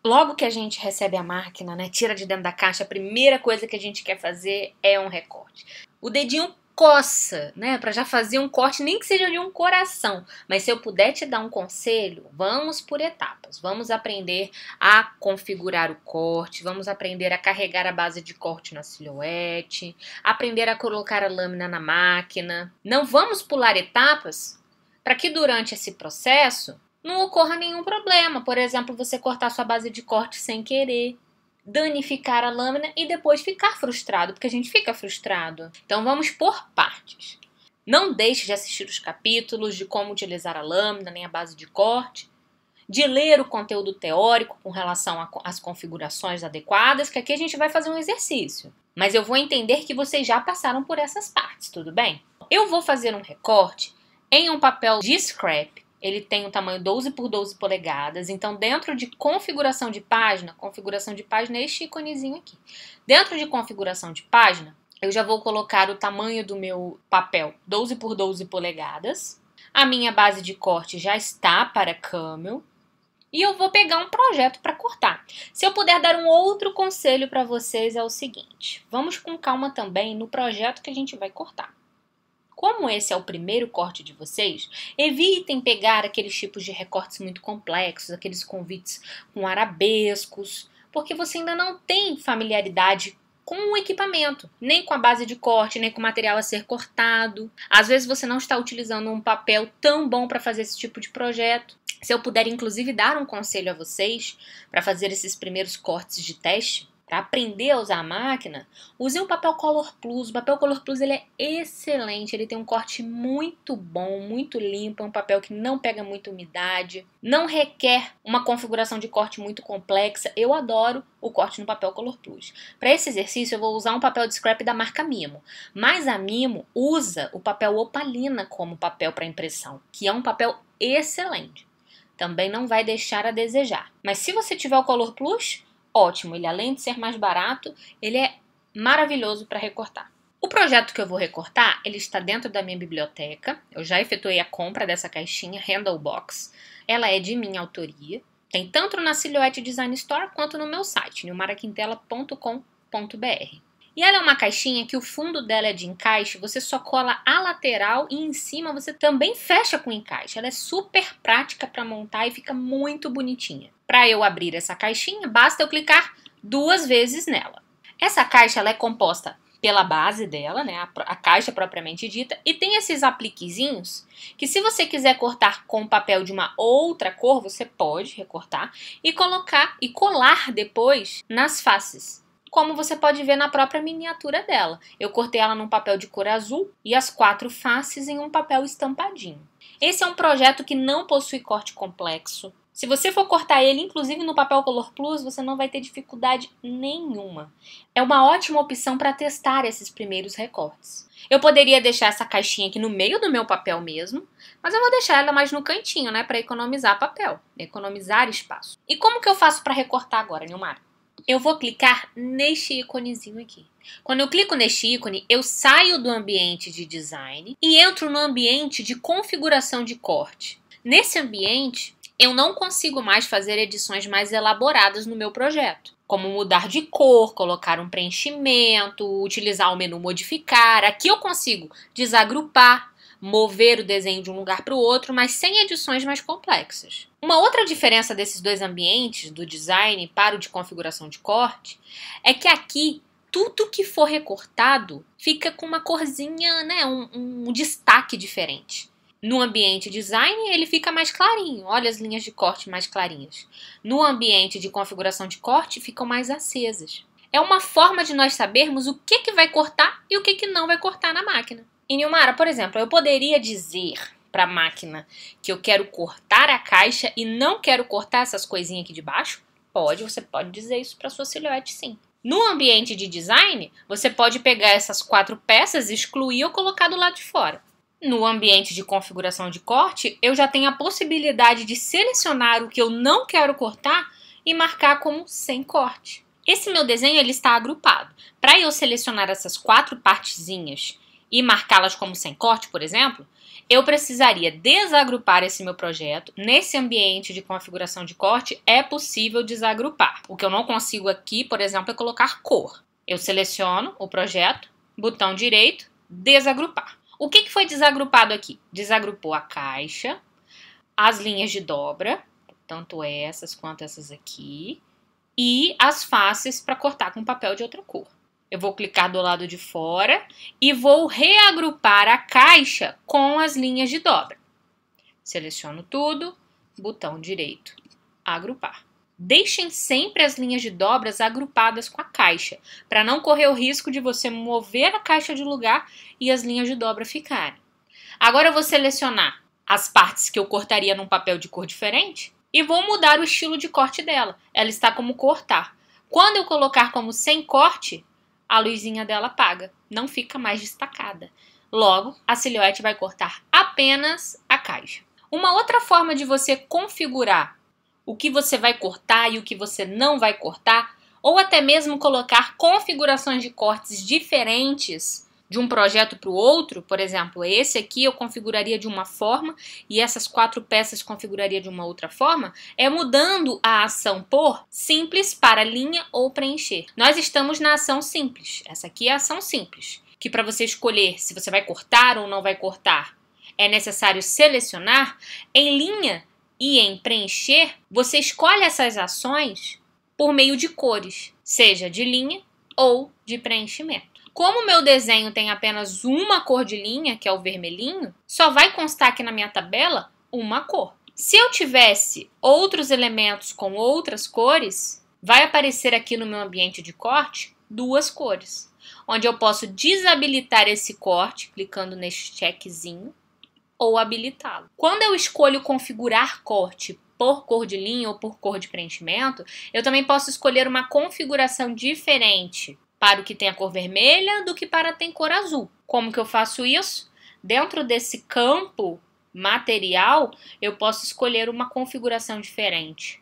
Logo que a gente recebe a máquina, né, tira de dentro da caixa, a primeira coisa que a gente quer fazer é um recorte. O dedinho coça, né, para já fazer um corte, nem que seja de um coração. Mas se eu puder te dar um conselho, vamos por etapas. Vamos aprender a configurar o corte, vamos aprender a carregar a base de corte na silhuete, aprender a colocar a lâmina na máquina. Não vamos pular etapas para que durante esse processo não ocorra nenhum problema. Por exemplo, você cortar sua base de corte sem querer, danificar a lâmina e depois ficar frustrado, porque a gente fica frustrado. Então vamos por partes. Não deixe de assistir os capítulos de como utilizar a lâmina, nem a base de corte, de ler o conteúdo teórico com relação às configurações adequadas, que aqui a gente vai fazer um exercício. Mas eu vou entender que vocês já passaram por essas partes, tudo bem? Eu vou fazer um recorte em um papel de scrap. Ele tem um tamanho 12 por 12 polegadas, então dentro de configuração de página é este íconezinho aqui. Dentro de configuração de página, eu já vou colocar o tamanho do meu papel 12 por 12 polegadas. A minha base de corte já está para Camel. E eu vou pegar um projeto para cortar. Se eu puder dar um outro conselho para vocês é o seguinte, vamos com calma também no projeto que a gente vai cortar. Como esse é o primeiro corte de vocês, evitem pegar aqueles tipos de recortes muito complexos, aqueles convites com arabescos, porque você ainda não tem familiaridade com o equipamento, nem com a base de corte, nem com o material a ser cortado. Às vezes você não está utilizando um papel tão bom para fazer esse tipo de projeto. Se eu puder, inclusive, dar um conselho a vocês para fazer esses primeiros cortes de teste, para aprender a usar a máquina, use o papel Color Plus. O papel Color Plus ele é excelente, ele tem um corte muito bom, muito limpo, é um papel que não pega muita umidade, não requer uma configuração de corte muito complexa. Eu adoro o corte no papel Color Plus. Para esse exercício eu vou usar um papel de scrap da marca Mimo, mas a Mimo usa o papel Opalina como papel para impressão, que é um papel excelente. Também não vai deixar a desejar. Mas se você tiver o Color Plus, ótimo, ele além de ser mais barato, ele é maravilhoso para recortar. O projeto que eu vou recortar, ele está dentro da minha biblioteca. Eu já efetuei a compra dessa caixinha Handle Box. Ela é de minha autoria. Tem tanto na Silhouette Design Store quanto no meu site, nilmaraquintela.com.br. E ela é uma caixinha que o fundo dela é de encaixe, você só cola a lateral e em cima você também fecha com encaixe. Ela é super prática para montar e fica muito bonitinha. Para eu abrir essa caixinha, basta eu clicar 2 vezes nela. Essa caixa ela é composta pela base dela, né, a caixa propriamente dita, e tem esses apliquezinhos que se você quiser cortar com papel de uma outra cor, você pode recortar e colocar e colar depois nas faces. Como você pode ver na própria miniatura dela. Eu cortei ela num papel de cor azul e as 4 faces em um papel estampadinho. Esse é um projeto que não possui corte complexo. Se você for cortar ele, inclusive no papel Color Plus, você não vai ter dificuldade nenhuma. É uma ótima opção para testar esses primeiros recortes. Eu poderia deixar essa caixinha aqui no meio do meu papel mesmo, mas eu vou deixar ela mais no cantinho, né, para economizar papel, economizar espaço. E como que eu faço para recortar agora, Nilmara? Eu vou clicar neste íconezinho aqui. Quando eu clico neste ícone, eu saio do ambiente de design e entro no ambiente de configuração de corte. Nesse ambiente, eu não consigo mais fazer edições mais elaboradas no meu projeto, como mudar de cor, colocar um preenchimento, utilizar o menu modificar. Aqui eu consigo desagrupar, mover o desenho de um lugar para o outro, mas sem edições mais complexas. Uma outra diferença desses dois ambientes, do design para o de configuração de corte, é que aqui tudo que for recortado fica com uma corzinha, né, um destaque diferente. No ambiente design ele fica mais clarinho, olha as linhas de corte mais clarinhas. No ambiente de configuração de corte ficam mais acesas. É uma forma de nós sabermos o que vai cortar e o que não vai cortar na máquina. E Nilmara, por exemplo, eu poderia dizer para a máquina que eu quero cortar a caixa e não quero cortar essas coisinhas aqui de baixo? Pode, você pode dizer isso para sua silhuete, sim. No ambiente de design, você pode pegar essas 4 peças, excluir ou colocar do lado de fora. No ambiente de configuração de corte, eu já tenho a possibilidade de selecionar o que eu não quero cortar e marcar como sem corte. Esse meu desenho ele está agrupado. Para eu selecionar essas 4 partezinhas e marcá-las como sem corte, por exemplo, eu precisaria desagrupar esse meu projeto. Nesse ambiente de configuração de corte, é possível desagrupar. O que eu não consigo aqui, por exemplo, é colocar cor. Eu seleciono o projeto, botão direito, desagrupar. O que foi desagrupado aqui? Desagrupou a caixa, as linhas de dobra, tanto essas quanto essas aqui, e as faces para cortar com papel de outra cor. Eu vou clicar do lado de fora e vou reagrupar a caixa com as linhas de dobra. Seleciono tudo, botão direito, agrupar. Deixem sempre as linhas de dobras agrupadas com a caixa, para não correr o risco de você mover a caixa de lugar e as linhas de dobra ficarem. Agora eu vou selecionar as partes que eu cortaria num papel de cor diferente e vou mudar o estilo de corte dela. Ela está como cortar. Quando eu colocar como sem corte, a luzinha dela apaga, não fica mais destacada. Logo, a silhuete vai cortar apenas a caixa. Uma outra forma de você configurar o que você vai cortar e o que você não vai cortar, ou até mesmo colocar configurações de cortes diferentes de um projeto para o outro, por exemplo, esse aqui eu configuraria de uma forma e essas 4 peças configuraria de uma outra forma, é mudando a ação por simples para linha ou preencher. Nós estamos na ação simples, essa aqui é a ação simples, que para você escolher se você vai cortar ou não vai cortar, é necessário selecionar. Em linha e em preencher, você escolhe essas ações por meio de cores, seja de linha ou de preenchimento. Como o meu desenho tem apenas uma cor de linha, que é o vermelhinho, só vai constar aqui na minha tabela uma cor. Se eu tivesse outros elementos com outras cores, vai aparecer aqui no meu ambiente de corte 2 cores, onde eu posso desabilitar esse corte, clicando neste checkzinho, ou habilitá-lo. Quando eu escolho configurar corte por cor de linha ou por cor de preenchimento, eu também posso escolher uma configuração diferente para o que tem a cor vermelha do que para tem cor azul. Como que eu faço isso? Dentro desse campo material, eu posso escolher uma configuração diferente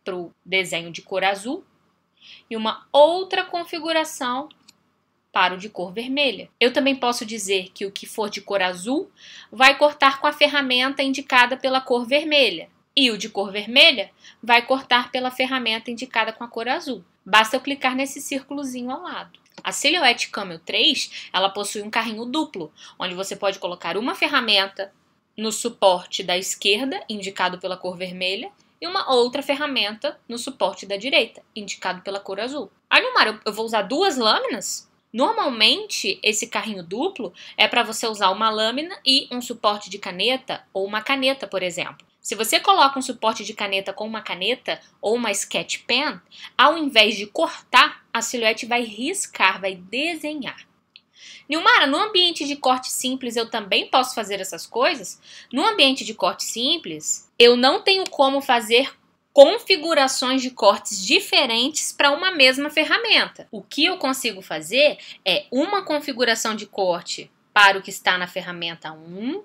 para o desenho de cor azul e uma outra configuração para o de cor vermelha. Eu também posso dizer que o que for de cor azul vai cortar com a ferramenta indicada pela cor vermelha e o de cor vermelha vai cortar pela ferramenta indicada com a cor azul. Basta eu clicar nesse círculozinho ao lado. A Silhouette Camel 3, ela possui um carrinho duplo, onde você pode colocar uma ferramenta no suporte da esquerda, indicado pela cor vermelha, e uma outra ferramenta no suporte da direita, indicado pela cor azul. Ah, Nilmara, eu vou usar 2 lâminas? Normalmente, esse carrinho duplo é para você usar uma lâmina e um suporte de caneta ou uma caneta, por exemplo. Se você coloca um suporte de caneta com uma caneta ou uma sketch pen, ao invés de cortar, a silhuete vai riscar, vai desenhar. Nilmara, no ambiente de corte simples eu também posso fazer essas coisas? No ambiente de corte simples, eu não tenho como fazer configurações de cortes diferentes para uma mesma ferramenta. O que eu consigo fazer é uma configuração de corte para o que está na ferramenta 1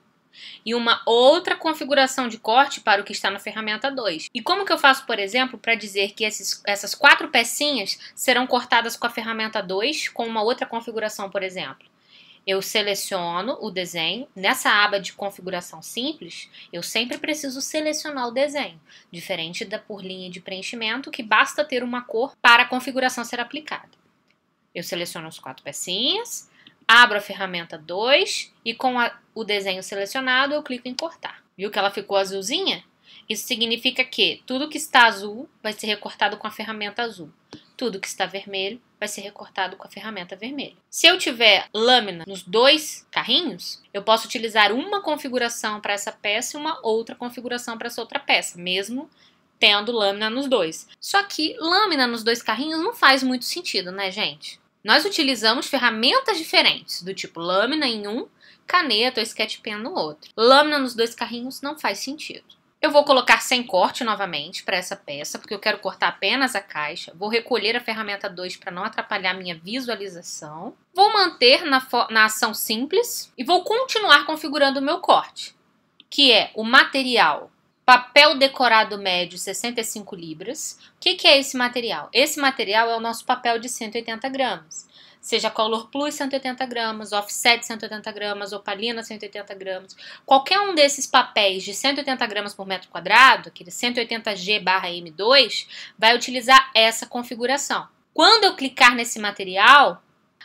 e uma outra configuração de corte para o que está na ferramenta 2. E como que eu faço, por exemplo, para dizer que essas 4 pecinhas serão cortadas com a ferramenta 2 com uma outra configuração, por exemplo? Eu seleciono o desenho. Nessa aba de configuração simples, eu sempre preciso selecionar o desenho, diferente da por linha de preenchimento, que basta ter uma cor para a configuração ser aplicada. Eu seleciono as 4 pecinhas, abro a ferramenta 2 e com o desenho selecionado eu clico em cortar. Viu que ela ficou azulzinha? Isso significa que tudo que está azul vai ser recortado com a ferramenta azul. Tudo que está vermelho vai ser recortado com a ferramenta vermelha. Se eu tiver lâmina nos 2 carrinhos, eu posso utilizar uma configuração para essa peça e uma outra configuração para essa outra peça, mesmo tendo lâmina nos 2. Só que lâmina nos 2 carrinhos não faz muito sentido, né, gente? Nós utilizamos ferramentas diferentes, do tipo lâmina em um, caneta ou sketch pen no outro. Lâmina nos 2 carrinhos não faz sentido. Eu vou colocar sem corte novamente para essa peça, porque eu quero cortar apenas a caixa. Vou recolher a ferramenta 2 para não atrapalhar a minha visualização. Vou manter na ação simples e vou continuar configurando o meu corte, que é o material papel decorado médio 65 libras. O que é esse material? Esse material é o nosso papel de 180 gramas. seja Color Plus 180 gramas, Offset 180 gramas, Opalina 180 gramas, qualquer um desses papéis de 180 gramas por metro quadrado, aquele 180G/M2, vai utilizar essa configuração. Quando eu clicar nesse material,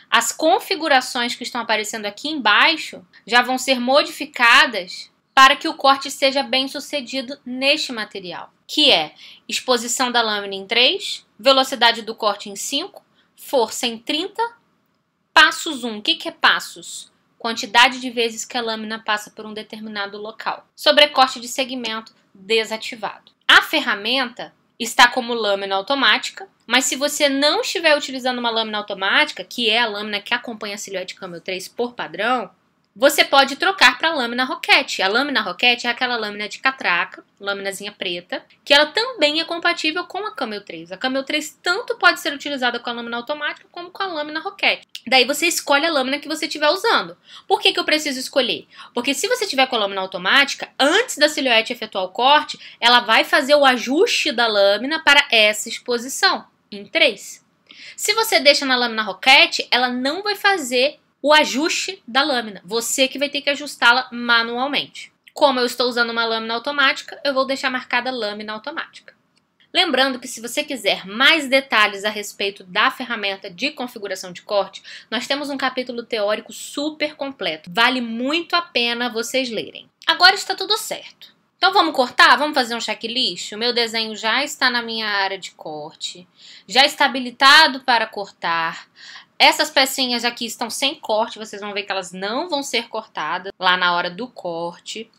as configurações que estão aparecendo aqui embaixo já vão ser modificadas para que o corte seja bem sucedido neste material, que é exposição da lâmina em 3, velocidade do corte em 5, força em 30, passos 1. O que é passos? Quantidade de vezes que a lâmina passa por um determinado local. Sobrecorte de segmento desativado. A ferramenta está como lâmina automática, mas se você não estiver utilizando uma lâmina automática, que é a lâmina que acompanha a Silhouette Camel 3 por padrão, você pode trocar para a lâmina Roquette. A lâmina Roquette é aquela lâmina de catraca, lâminazinha preta, que ela também é compatível com a Camel 3. A Camel 3 tanto pode ser utilizada com a lâmina automática como com a lâmina Roquette. Daí você escolhe a lâmina que você estiver usando. Por que eu preciso escolher? Porque se você tiver com a lâmina automática, antes da silhuete efetuar o corte, ela vai fazer o ajuste da lâmina para essa exposição, em 3. Se você deixa na lâmina Roquette, ela não vai fazer o ajuste da lâmina. Você que vai ter que ajustá-la manualmente. Como eu estou usando uma lâmina automática, eu vou deixar marcada lâmina automática. Lembrando que se você quiser mais detalhes a respeito da ferramenta de configuração de corte, nós temos um capítulo teórico super completo. Vale muito a pena vocês lerem. Agora está tudo certo. Então vamos cortar? Vamos fazer um checklist? O meu desenho já está na minha área de corte, já está habilitado para cortar. Essas pecinhas aqui estão sem corte, vocês vão ver que elas não vão ser cortadas lá na hora do corte.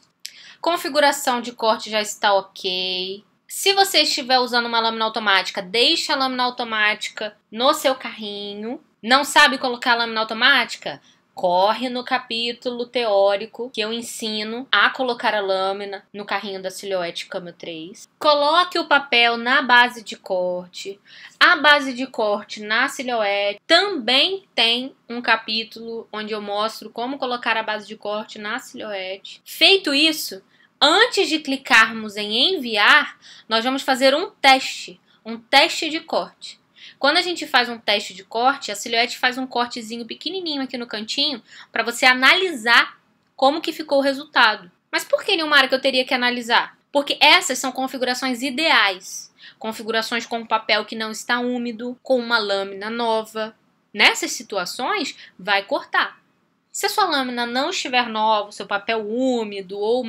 Configuração de corte já está ok. Se você estiver usando uma lâmina automática, deixe a lâmina automática no seu carrinho. Não sabe colocar a lâmina automática? Corre no capítulo teórico que eu ensino a colocar a lâmina no carrinho da Silhouette Camel 3. Coloque o papel na base de corte. A base de corte na Silhouette também tem um capítulo onde eu mostro como colocar a base de corte na Silhouette. Feito isso, antes de clicarmos em enviar, nós vamos fazer um teste de corte. Quando a gente faz um teste de corte, a Silhouette faz um cortezinho pequenininho aqui no cantinho para você analisar como que ficou o resultado. Mas por que, Nilmara, que eu teria que analisar? Porque essas são configurações ideais. Configurações com papel que não está úmido, com uma lâmina nova. Nessas situações, vai cortar. Se a sua lâmina não estiver nova, seu papel úmido ou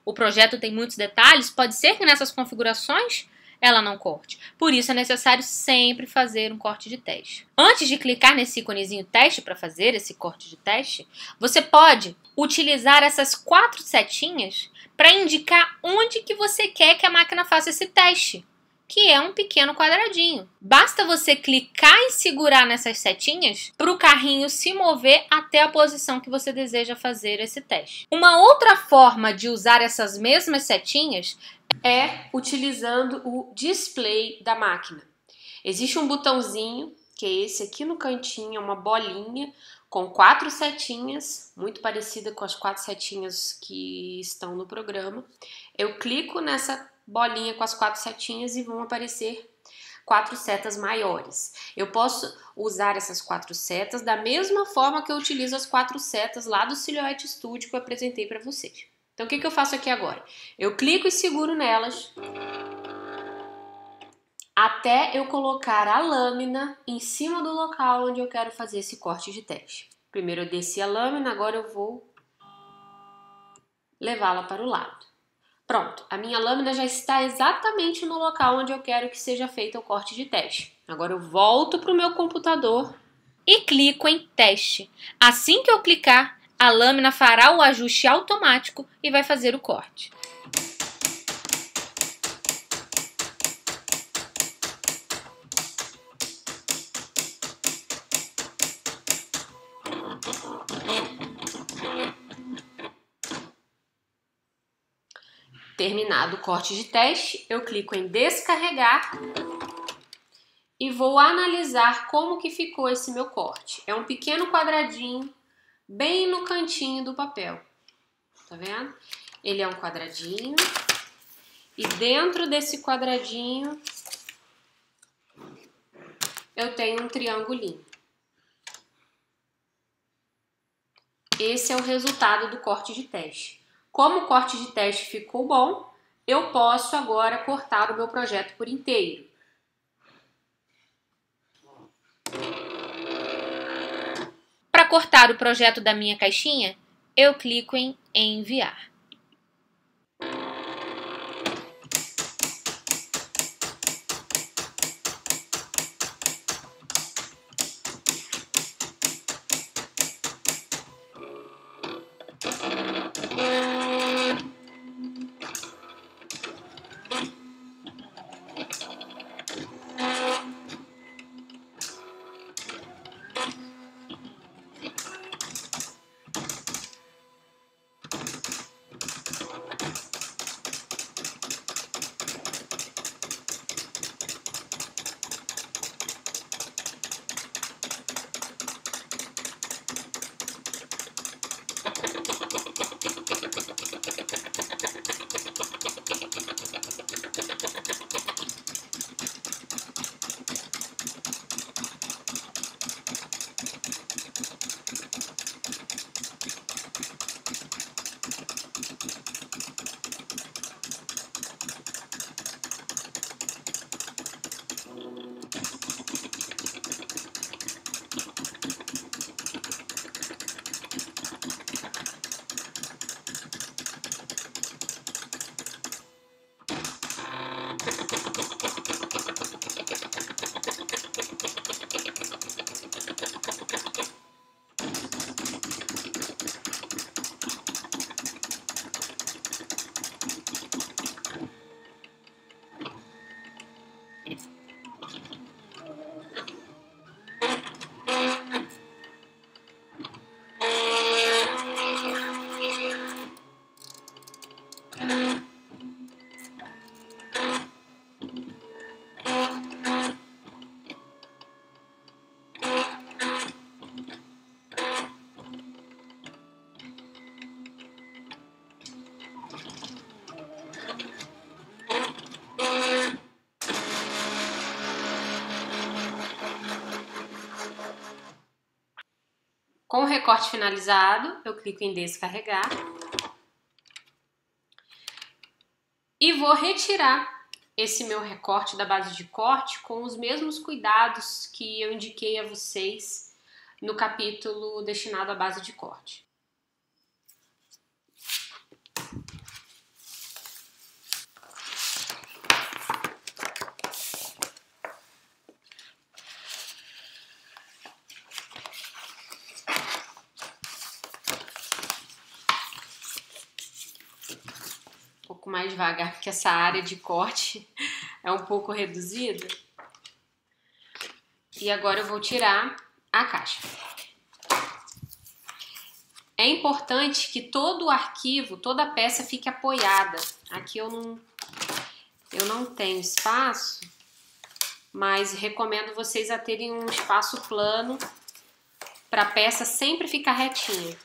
o projeto tem muitos detalhes, pode ser que nessas configurações ela não corte. Por isso é necessário sempre fazer um corte de teste. Antes de clicar nesse íconezinho teste para fazer esse corte de teste, você pode utilizar essas 4 setinhas para indicar onde que você quer que a máquina faça esse teste, que é um pequeno quadradinho. Basta você clicar e segurar nessas setinhas para o carrinho se mover até a posição que você deseja fazer esse teste. Uma outra forma de usar essas mesmas setinhas é utilizando o display da máquina. Existe um botãozinho, que é esse aqui no cantinho, uma bolinha com 4 setinhas, muito parecida com as 4 setinhas que estão no programa. Eu clico nessa bolinha com as 4 setinhas e vão aparecer 4 setas maiores. Eu posso usar essas 4 setas da mesma forma que eu utilizo as 4 setas lá do Silhouette Studio que eu apresentei para vocês. Então, o que eu faço aqui agora? Eu clico e seguro nelas até eu colocar a lâmina em cima do local onde eu quero fazer esse corte de teste. Primeiro eu desci a lâmina, agora eu vou levá-la para o lado. Pronto, a minha lâmina já está exatamente no local onde eu quero que seja feito o corte de teste. Agora eu volto para o meu computador e clico em teste. Assim que eu clicar, a lâmina fará o ajuste automático e vai fazer o corte. Terminado o corte de teste, eu clico em descarregar e vou analisar como que ficou esse meu corte. É um pequeno quadradinho bem no cantinho do papel, tá vendo? Ele é um quadradinho e dentro desse quadradinho eu tenho um triangulinho. esse é o resultado do corte de teste. Como o corte de teste ficou bom, eu posso agora cortar o meu projeto por inteiro. Para cortar o projeto da minha caixinha, eu clico em enviar. Com o recorte finalizado, eu clico em descarregar e vou retirar esse meu recorte da base de corte com os mesmos cuidados que eu indiquei a vocês no capítulo destinado à base de corte. Um pouco mais devagar, porque essa área de corte é um pouco reduzida. E agora eu vou tirar a caixa. É importante que todo o arquivo, toda a peça fique apoiada. Aqui eu não tenho espaço, mas recomendo vocês a terem um espaço plano para a peça sempre ficar retinha.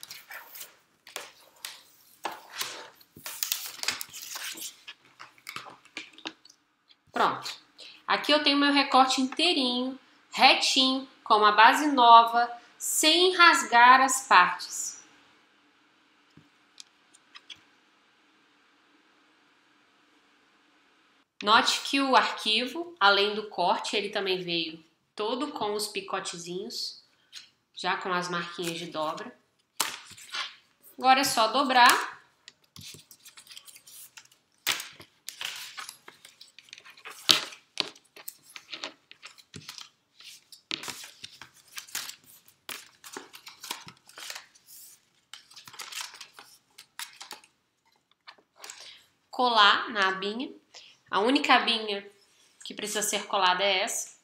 Pronto. Aqui eu tenho meu recorte inteirinho, retinho, com uma base nova, sem rasgar as partes. Note que o arquivo, além do corte, ele também veio todo com os picotezinhos, já com as marquinhas de dobra. Agora é só dobrar. Colar na abinha. A única abinha que precisa ser colada é essa.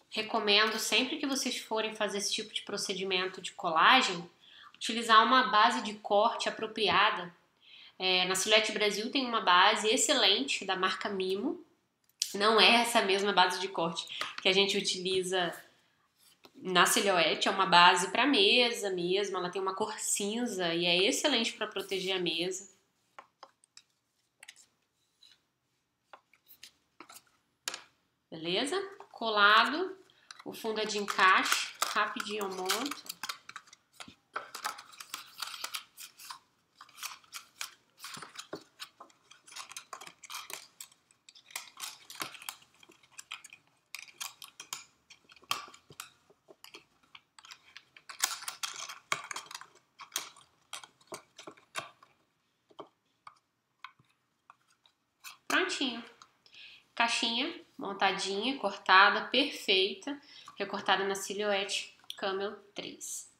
Recomendo, sempre que vocês forem fazer esse tipo de procedimento de colagem, utilizar uma base de corte apropriada. Na Silhouette Brasil tem uma base excelente da marca Mimo. Não é essa mesma base de corte que a gente utiliza na silhuete, é uma base para mesa mesmo, ela tem uma cor cinza e é excelente para proteger a mesa. Beleza? Colado, o fundo é de encaixe, rapidinho eu monto. Prontinho. Caixinha montadinha, cortada, perfeita, recortada na silhuete Camel 3.